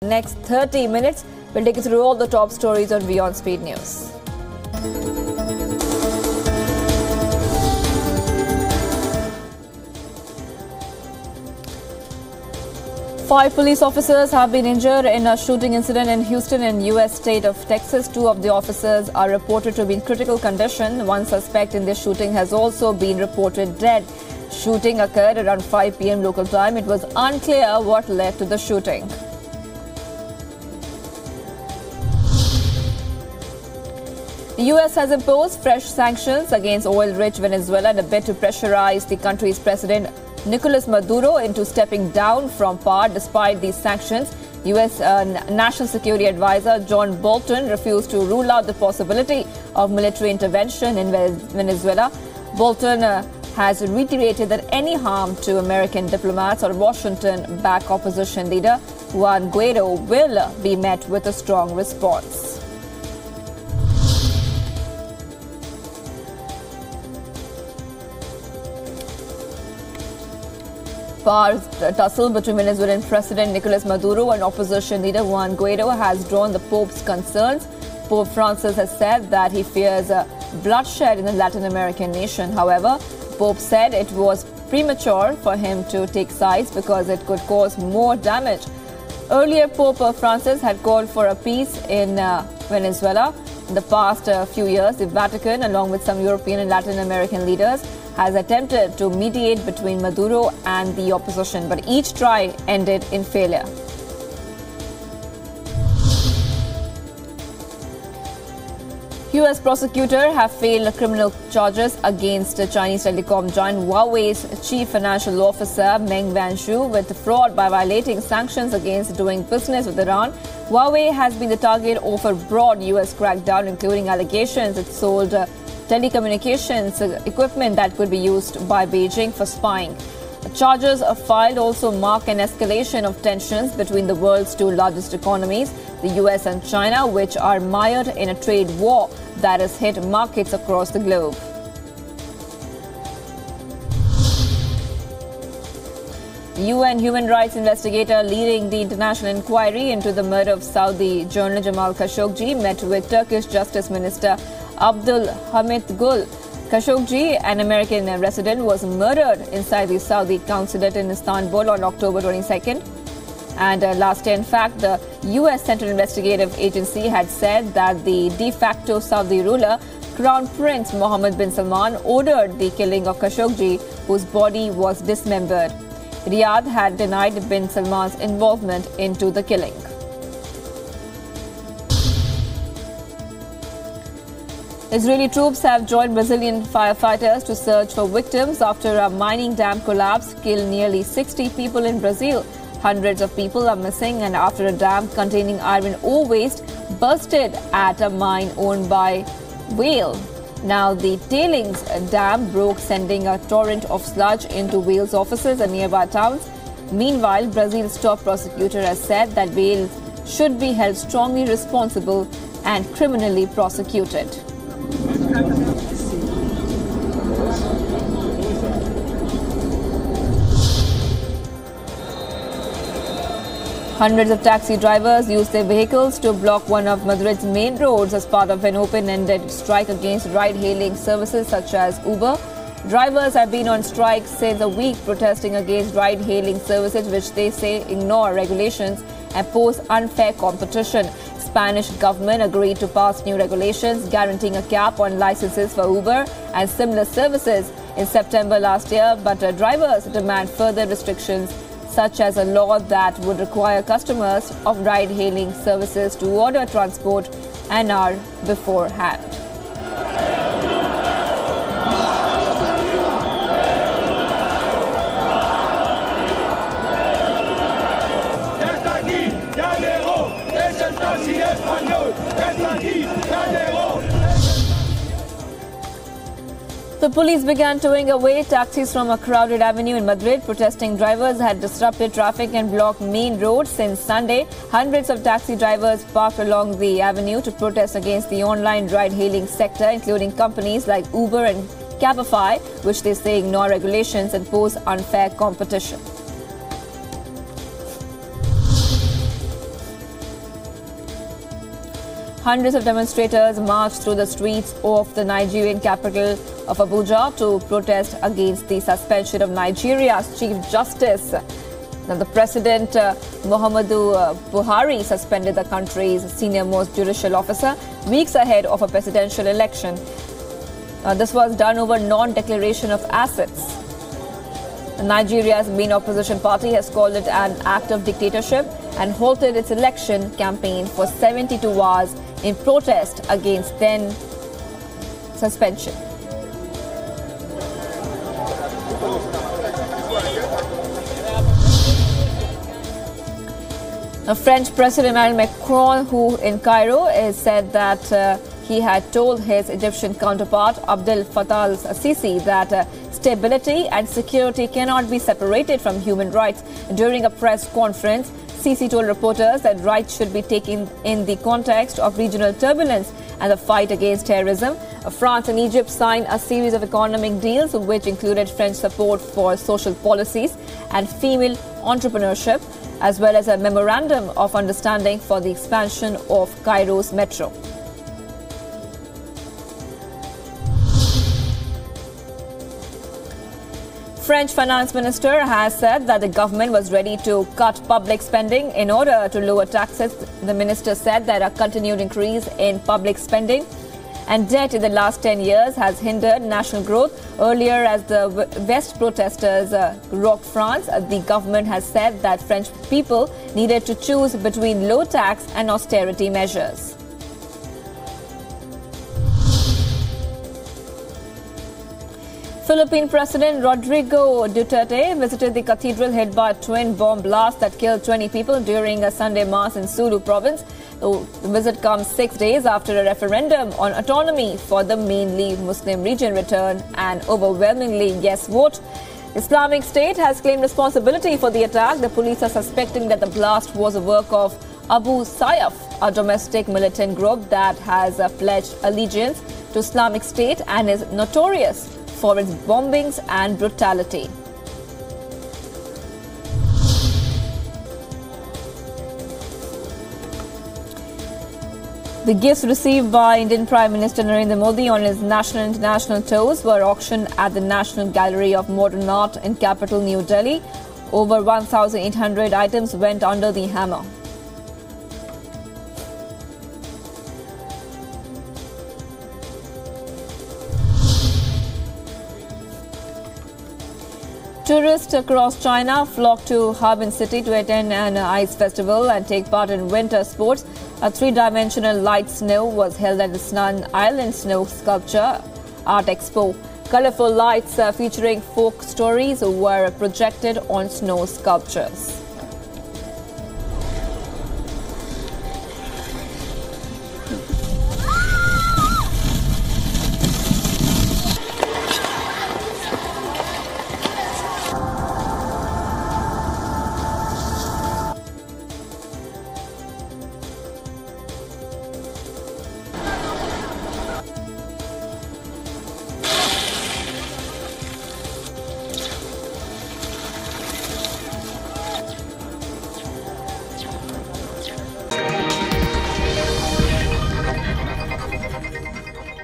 Next 30 minutes, we'll take you through all the top stories on WION Speed News. Five police officers have been injured in a shooting incident in Houston in U.S. state of Texas. Two of the officers are reported to be in critical condition. One suspect in this shooting has also been reported dead. Shooting occurred around 5 p.m. local time. It was unclear what led to the shooting. The U.S. has imposed fresh sanctions against oil-rich Venezuela in a bid to pressurize the country's president Nicolas Maduro into stepping down from power. Despite these sanctions, U.S. National Security Advisor John Bolton refused to rule out the possibility of military intervention in Venezuela. Bolton has reiterated that any harm to American diplomats or Washington-backed opposition leader Juan Guaido will be met with a strong response. Power tussle between Venezuelan President Nicolas Maduro and opposition leader Juan Guaido has drawn the Pope's concerns. Pope Francis has said that he fears bloodshed in the Latin American nation. However, Pope said it was premature for him to take sides because it could cause more damage. Earlier, Pope Francis had called for a peace in Venezuela. In the past few years, the Vatican, along with some European and Latin American leaders, has attempted to mediate between Maduro and the opposition, but each try ended in failure. U.S. prosecutors have failed criminal charges against Chinese telecom giant Huawei's chief financial officer Meng Wanzhou with fraud by violating sanctions against doing business with Iran. Huawei has been the target of a broad U.S. crackdown, including allegations it sold telecommunications equipment that could be used by Beijing for spying. The charges filed also mark an escalation of tensions between the world's two largest economies, the US and China, which are mired in a trade war that has hit markets across the globe. The UN human rights investigator leading the international inquiry into the murder of Saudi journalist Jamal Khashoggi met with Turkish Justice Minister Abdul Hamid Gul. Khashoggi, an American resident, was murdered inside the Saudi consulate in Istanbul on October 22nd. And last year, in fact, the U.S. Central Investigative Agency had said that the de facto Saudi ruler, Crown Prince Mohammed bin Salman, ordered the killing of Khashoggi, whose body was dismembered. Riyadh had denied bin Salman's involvement into the killing. Israeli troops have joined Brazilian firefighters to search for victims after a mining dam collapse killed nearly 60 people in Brazil. Hundreds of people are missing and after a dam containing iron ore waste bursted at a mine owned by WION. Now the tailings dam broke, sending a torrent of sludge into WION's offices and nearby towns. Meanwhile, Brazil's top prosecutor has said that WION should be held strongly responsible and criminally prosecuted. Hundreds of taxi drivers used their vehicles to block one of Madrid's main roads as part of an open-ended strike against ride-hailing services such as Uber. Drivers have been on strike since a week, protesting against ride-hailing services which they say ignore regulations and pose unfair competition. Spanish government agreed to pass new regulations guaranteeing a cap on licenses for Uber and similar services in September last year, but drivers demand further restrictions, such as a law that would require customers of ride-hailing services to order transport an hour beforehand. The police began towing away taxis from a crowded avenue in Madrid. Protesting drivers had disrupted traffic and blocked main roads since Sunday. Hundreds of taxi drivers parked along the avenue to protest against the online ride-hailing sector, including companies like Uber and Cabify, which they say ignore regulations and pose unfair competition. Hundreds of demonstrators marched through the streets of the Nigerian capital of Abuja to protest against the suspension of Nigeria's Chief Justice. Now, the President, Muhammadu Buhari, suspended the country's senior-most judicial officer weeks ahead of a presidential election. This was done over non-declaration of assets. Nigeria's main opposition party has called it an act of dictatorship and halted its election campaign for 72 hours in protest against then suspension. French President Emmanuel Macron, who in Cairo, has said that he had told his Egyptian counterpart Abdel Fattah al-Sisi that stability and security cannot be separated from human rights. During a press conference, Sisi told reporters that rights should be taken in the context of regional turbulence and the fight against terrorism. France and Egypt signed a series of economic deals which included French support for social policies and female entrepreneurship, as well as a memorandum of understanding for the expansion of Cairo's metro. French finance minister has said that the government was ready to cut public spending in order to lower taxes. The minister said that a continued increase in public spending and debt in the last 10 years has hindered national growth. Earlier, as the West protesters rocked France, the government has said that French people needed to choose between low tax and austerity measures. Philippine President Rodrigo Duterte visited the cathedral hit by a twin bomb blast that killed 20 people during a Sunday mass in Sulu province. The visit comes 6 days after a referendum on autonomy for the mainly Muslim region returned an overwhelmingly yes vote. Islamic State has claimed responsibility for the attack. The police are suspecting that the blast was a work of Abu Sayyaf, a domestic militant group that has pledged allegiance to Islamic State and is notorious for its bombings and brutality. The gifts received by Indian Prime Minister Narendra Modi on his national and international tours were auctioned at the National Gallery of Modern Art in capital New Delhi. Over 1,800 items went under the hammer. Tourists across China flocked to Harbin City to attend an ice festival and take part in winter sports. A three-dimensional light snow was held at the Snan Island Snow Sculpture Art Expo. Colorful lights featuring folk stories were projected on snow sculptures.